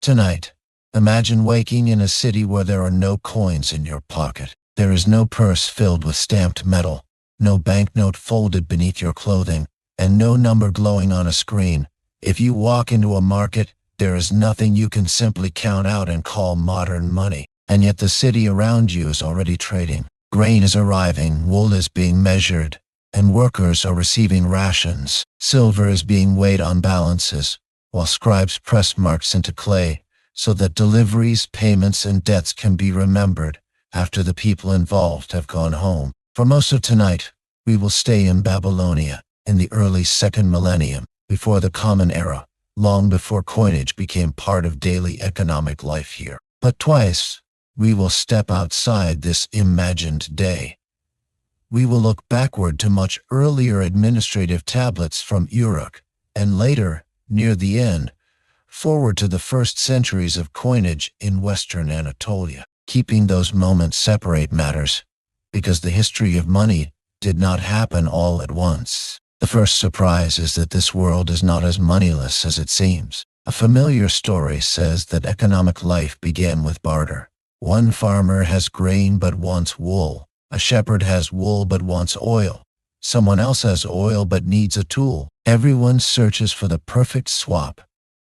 Tonight, imagine waking in a city where there are no coins in your pocket. There is no purse filled with stamped metal, no banknote folded beneath your clothing, and no number glowing on a screen. If you walk into a market, there is nothing you can simply count out and call modern money. And yet the city around you is already trading. Grain is arriving, wool is being measured, and workers are receiving rations. Silver is being weighed on balances, while scribes press marks into clay so that deliveries, payments, and debts can be remembered after the people involved have gone home. For most of tonight, we will stay in Babylonia in the early second millennium, before the Common Era, long before coinage became part of daily economic life here. But twice, we will step outside this imagined day. We will look backward to much earlier administrative tablets from Uruk, and later, near the end, forward to the first centuries of coinage in Western Anatolia. Keeping those moments separate matters, because the history of money did not happen all at once. The first surprise is that this world is not as moneyless as it seems. A familiar story says that economic life began with barter. One farmer has grain but wants wool. A shepherd has wool but wants oil. Someone else has oil but needs a tool. Everyone searches for the perfect swap,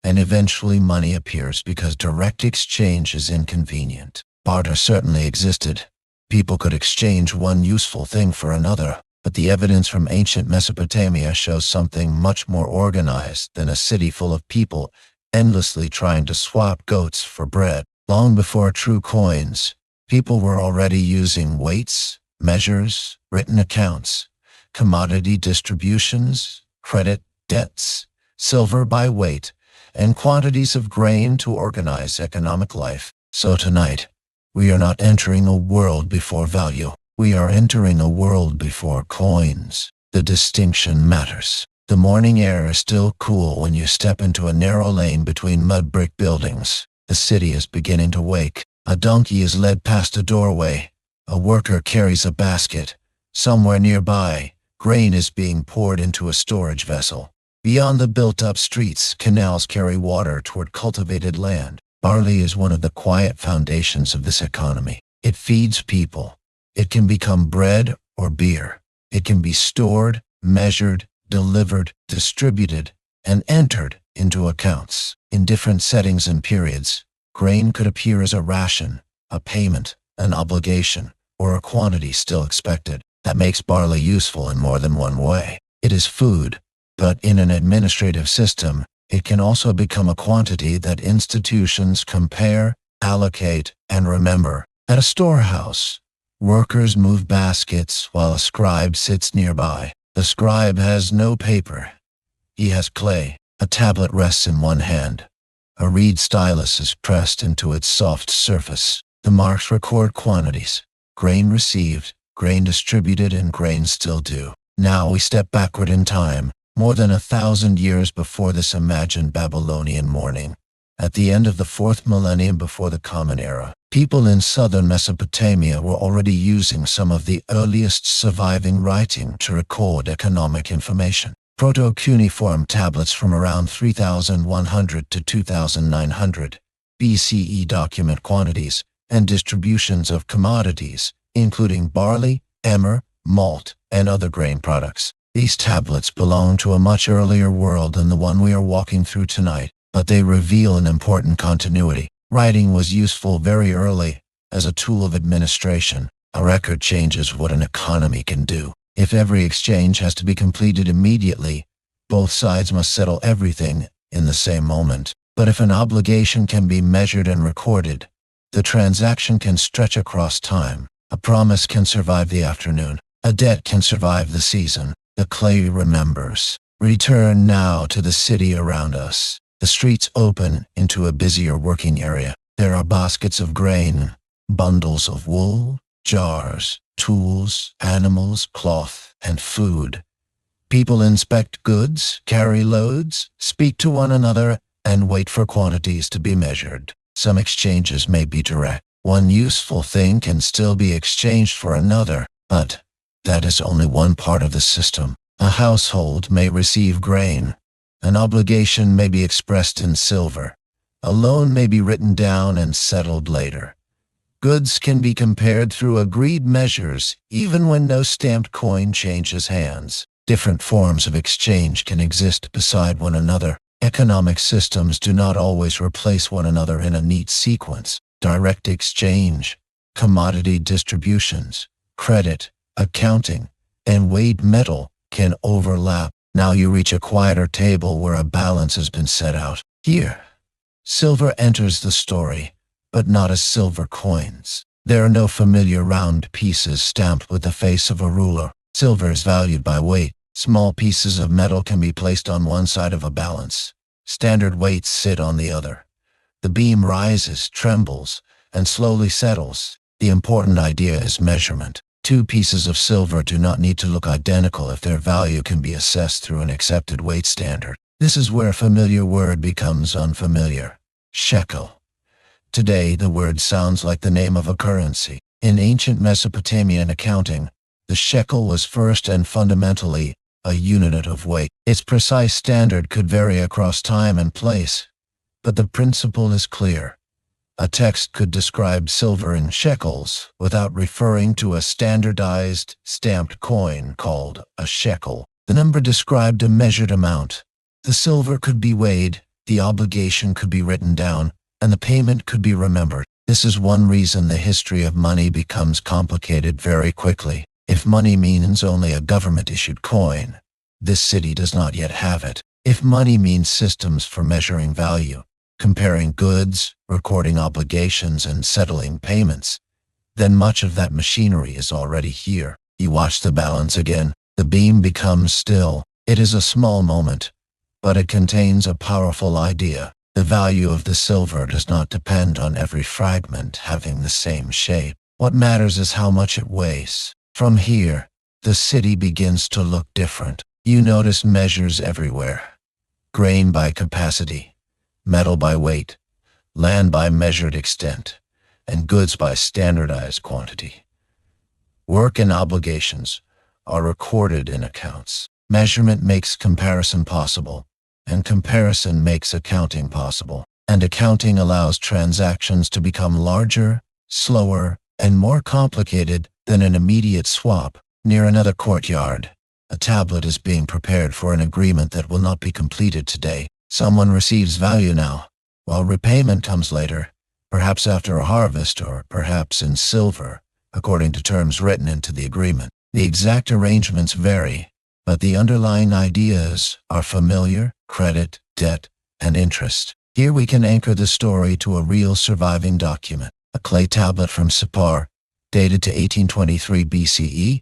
and eventually money appears because direct exchange is inconvenient. Barter certainly existed. People could exchange one useful thing for another, but the evidence from ancient Mesopotamia shows something much more organized than a city full of people endlessly trying to swap goats for bread. Long before true coins, people were already using weights, measures, written accounts, commodity distributions, credit, debts, silver by weight, and quantities of grain to organize economic life. So tonight, we are not entering a world before value. We are entering a world before coins. The distinction matters. The morning air is still cool when you step into a narrow lane between mud brick buildings. The city is beginning to wake. A donkey is led past a doorway. A worker carries a basket. Somewhere nearby, grain is being poured into a storage vessel. Beyond the built-up streets, canals carry water toward cultivated land. Barley is one of the quiet foundations of this economy. It feeds people. It can become bread or beer. It can be stored, measured, delivered, distributed, and entered into accounts. In different settings and periods, grain could appear as a ration, a payment, an obligation, or a quantity still expected. That makes barley useful in more than one way. It is food, but in an administrative system, it can also become a quantity that institutions compare, allocate, and remember. At a storehouse, workers move baskets while a scribe sits nearby. The scribe has no paper. He has clay. A tablet rests in one hand. A reed stylus is pressed into its soft surface. The marks record quantities: grain received, grain distributed, and grain still due. Now we step backward in time, more than 1,000 years before this imagined Babylonian morning. At the end of the 4th millennium before the Common Era, people in southern Mesopotamia were already using some of the earliest surviving writing to record economic information. Proto-Cuneiform tablets from around 3100 to 2900 BCE document quantities and distributions of commodities, including barley, emmer, malt, and other grain products. These tablets belong to a much earlier world than the one we are walking through tonight, but they reveal an important continuity. Writing was useful very early as a tool of administration. A record changes what an economy can do. If every exchange has to be completed immediately, both sides must settle everything in the same moment. But if an obligation can be measured and recorded, the transaction can stretch across time. A promise can survive the afternoon. A debt can survive the season. The clay remembers. Return now to the city around us. The streets open into a busier working area. There are baskets of grain, bundles of wool, jars, tools, animals, cloth, and food. People inspect goods, carry loads, speak to one another, and wait for quantities to be measured. Some exchanges may be direct. One useful thing can still be exchanged for another, but that is only one part of the system. A household may receive grain. An obligation may be expressed in silver. A loan may be written down and settled later. Goods can be compared through agreed measures, even when no stamped coin changes hands. Different forms of exchange can exist beside one another. Economic systems do not always replace one another in a neat sequence. Direct exchange, commodity distributions, credit, accounting, and weighed metal can overlap. Now you reach a quieter table where a balance has been set out. Here, silver enters the story, but not as silver coins. There are no familiar round pieces stamped with the face of a ruler. Silver is valued by weight. Small pieces of metal can be placed on one side of a balance. Standard weights sit on the other. The beam rises, trembles, and slowly settles. The important idea is measurement. Two pieces of silver do not need to look identical if their value can be assessed through an accepted weight standard. This is where a familiar word becomes unfamiliar. Shekel. Today, the word sounds like the name of a currency. In ancient Mesopotamian accounting, the shekel was first and fundamentally a unit of weight. Its precise standard could vary across time and place, but the principle is clear. A text could describe silver in shekels without referring to a standardized, stamped coin called a shekel. The number described a measured amount. The silver could be weighed, the obligation could be written down, and the payment could be remembered. This is one reason the history of money becomes complicated very quickly. If money means only a government-issued coin, this city does not yet have it. If money means systems for measuring value, comparing goods, recording obligations, and settling payments, then much of that machinery is already here. You watch the balance again. The beam becomes still. It is a small moment, but it contains a powerful idea. The value of the silver does not depend on every fragment having the same shape. What matters is how much it weighs. From here, the city begins to look different. You notice measures everywhere. Grain by capacity, metal by weight, land by measured extent, and goods by standardized quantity. Work and obligations are recorded in accounts. Measurement makes comparison possible, and comparison makes accounting possible. And accounting allows transactions to become larger, slower, and more complicated than an immediate swap. Near another courtyard, a tablet is being prepared for an agreement that will not be completed today. Someone receives value now, while repayment comes later, perhaps after a harvest or perhaps in silver, according to terms written into the agreement. The exact arrangements vary, but the underlying ideas are familiar: credit, debt, and interest. Here we can anchor the story to a real surviving document. A clay tablet from Sippar, dated to 1823 BCE,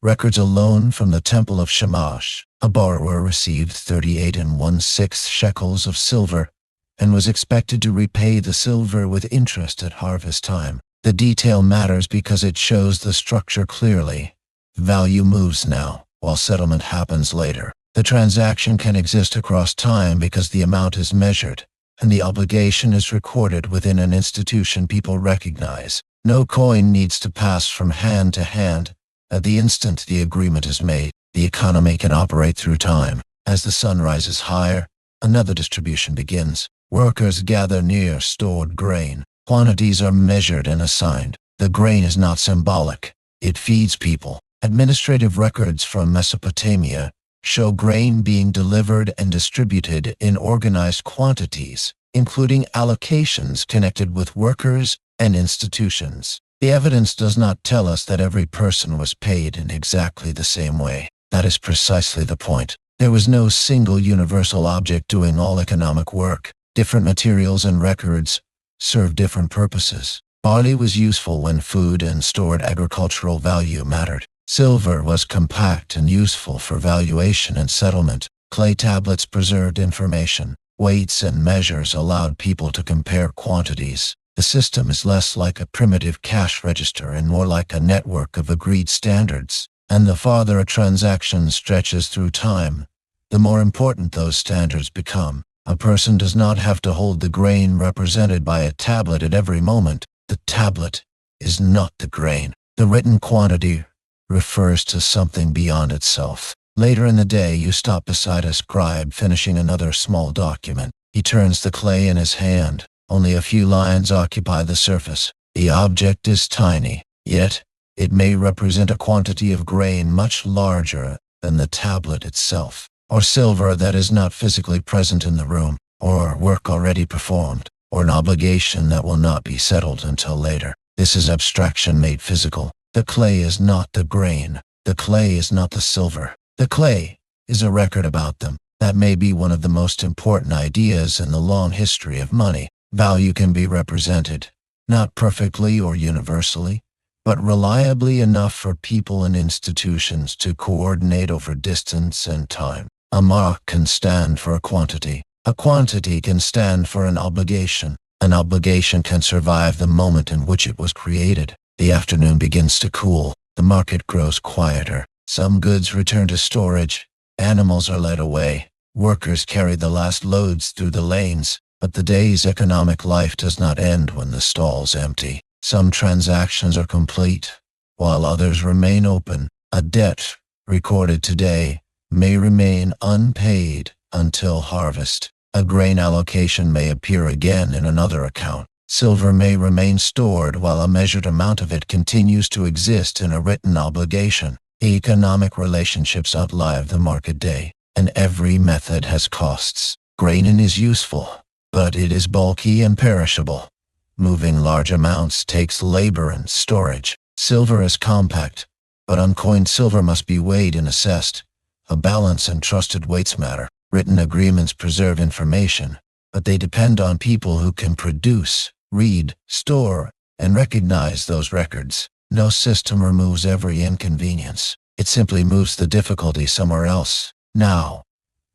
records a loan from the Temple of Shamash. A borrower received 38 1/6 shekels of silver and was expected to repay the silver with interest at harvest time. The detail matters because it shows the structure clearly. Value moves now, while settlement happens later. The transaction can exist across time because the amount is measured, and the obligation is recorded within an institution people recognize. No coin needs to pass from hand to hand. At the instant the agreement is made, the economy can operate through time. As the sun rises higher, another distribution begins. Workers gather near stored grain. Quantities are measured and assigned. The grain is not symbolic. It feeds people. Administrative records from Mesopotamia show grain being delivered and distributed in organized quantities, including allocations connected with workers and institutions. The evidence does not tell us that every person was paid in exactly the same way. That is precisely the point. There was no single universal object doing all economic work. Different materials and records served different purposes. Barley was useful when food and stored agricultural value mattered. Silver was compact and useful for valuation and settlement. Clay tablets preserved information. Weights and measures allowed people to compare quantities. The system is less like a primitive cash register and more like a network of agreed standards. And the farther a transaction stretches through time, the more important those standards become. A person does not have to hold the grain represented by a tablet at every moment. The tablet is not the grain. The written quantity refers to something beyond itself. Later in the day, you stop beside a scribe finishing another small document. He turns the clay in his hand. Only a few lines occupy the surface. The object is tiny, yet it may represent a quantity of grain much larger than the tablet itself, or silver that is not physically present in the room, or work already performed, or an obligation that will not be settled until later. This is abstraction made physical. The clay is not the grain. The clay is not the silver. The clay is a record about them. That may be one of the most important ideas in the long history of money. Value can be represented, not perfectly or universally, but reliably enough for people and institutions to coordinate over distance and time. A mark can stand for a quantity. A quantity can stand for an obligation. An obligation can survive the moment in which it was created. The afternoon begins to cool. The market grows quieter. Some goods return to storage. Animals are led away. Workers carry the last loads through the lanes. But the day's economic life does not end when the stall's empty. Some transactions are complete, while others remain open. A debt recorded today may remain unpaid until harvest. A grain allocation may appear again in another account. Silver may remain stored while a measured amount of it continues to exist in a written obligation. Economic relationships outlive the market day, and every method has costs. Grain is useful, but it is bulky and perishable. Moving large amounts takes labor and storage. Silver is compact, but uncoined silver must be weighed and assessed. A balance and trusted weights matter. Written agreements preserve information, but they depend on people who can produce, read, store, and recognize those records. No system removes every inconvenience. It simply moves the difficulty somewhere else. Now,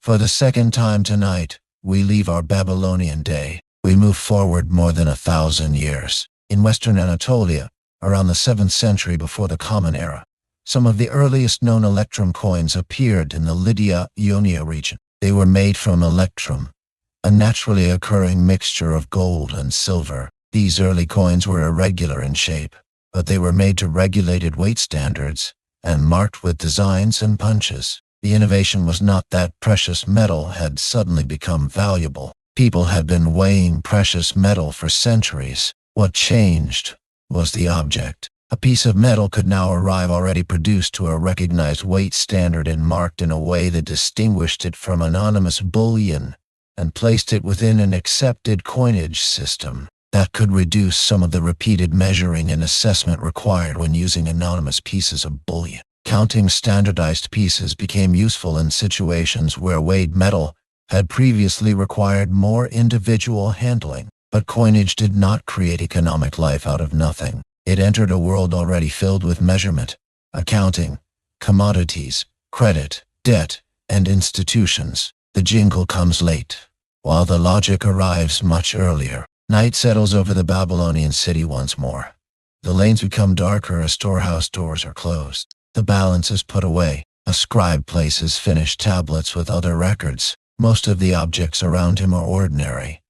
for the second time tonight, we leave our Babylonian day. We move forward more than 1,000 years. In western Anatolia, around the 7th century before the Common Era, some of the earliest known electrum coins appeared in the Lydia-Ionia region. They were made from electrum, a naturally occurring mixture of gold and silver. These early coins were irregular in shape, but they were made to regulated weight standards and marked with designs and punches. The innovation was not that precious metal had suddenly become valuable. People had been weighing precious metal for centuries. What changed was the object. A piece of metal could now arrive already produced to a recognized weight standard and marked in a way that distinguished it from anonymous bullion and placed it within an accepted coinage system that could reduce some of the repeated measuring and assessment required when using anonymous pieces of bullion. Counting standardized pieces became useful in situations where weighed metal had previously required more individual handling. But coinage did not create economic life out of nothing. It entered a world already filled with measurement, accounting, commodities, credit, debt, and institutions. The jingle comes late, while the logic arrives much earlier. Night settles over the Babylonian city once more. The lanes become darker as storehouse doors are closed. The balance is put away. A scribe places finished tablets with other records. Most of the objects around him are ordinary.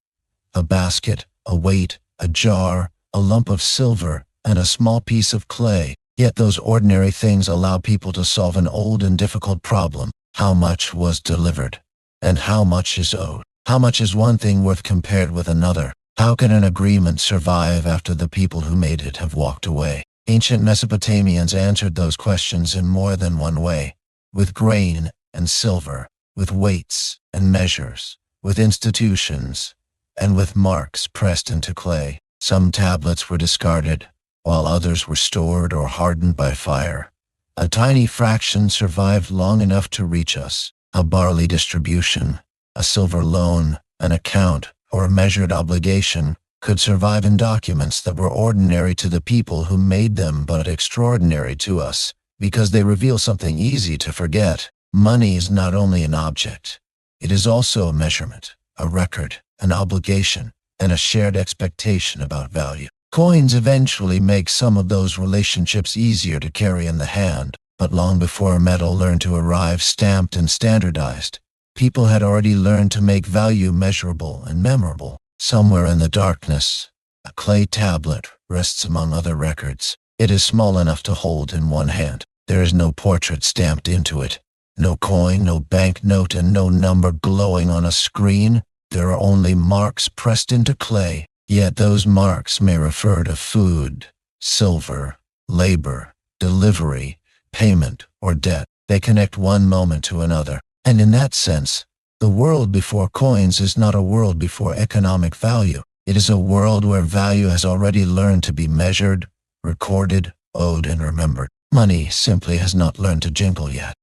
A basket, a weight, a jar, a lump of silver, and a small piece of clay. Yet those ordinary things allow people to solve an old and difficult problem. How much was delivered? And how much is owed? How much is one thing worth compared with another? How can an agreement survive after the people who made it have walked away? Ancient Mesopotamians answered those questions in more than one way. With grain and silver, with weights and measures, with institutions, and with marks pressed into clay. Some tablets were discarded, while others were stored or hardened by fire. A tiny fraction survived long enough to reach us. A barley distribution, a silver loan, an account, or a measured obligation could survive in documents that were ordinary to the people who made them but extraordinary to us, because they reveal something easy to forget. Money is not only an object, it is also a measurement, a record, an obligation, and a shared expectation about value. Coins eventually make some of those relationships easier to carry in the hand, but long before metal learned to arrive stamped and standardized, people had already learned to make value measurable and memorable. Somewhere in the darkness, a clay tablet rests among other records. It is small enough to hold in one hand. There is no portrait stamped into it, no coin, no banknote, and no number glowing on a screen. There are only marks pressed into clay, yet those marks may refer to food, silver, labor, delivery, payment, or debt. They connect one moment to another. And in that sense, the world before coins is not a world before economic value. It is a world where value has already learned to be measured, recorded, owed, and remembered. Money simply has not learned to jingle yet.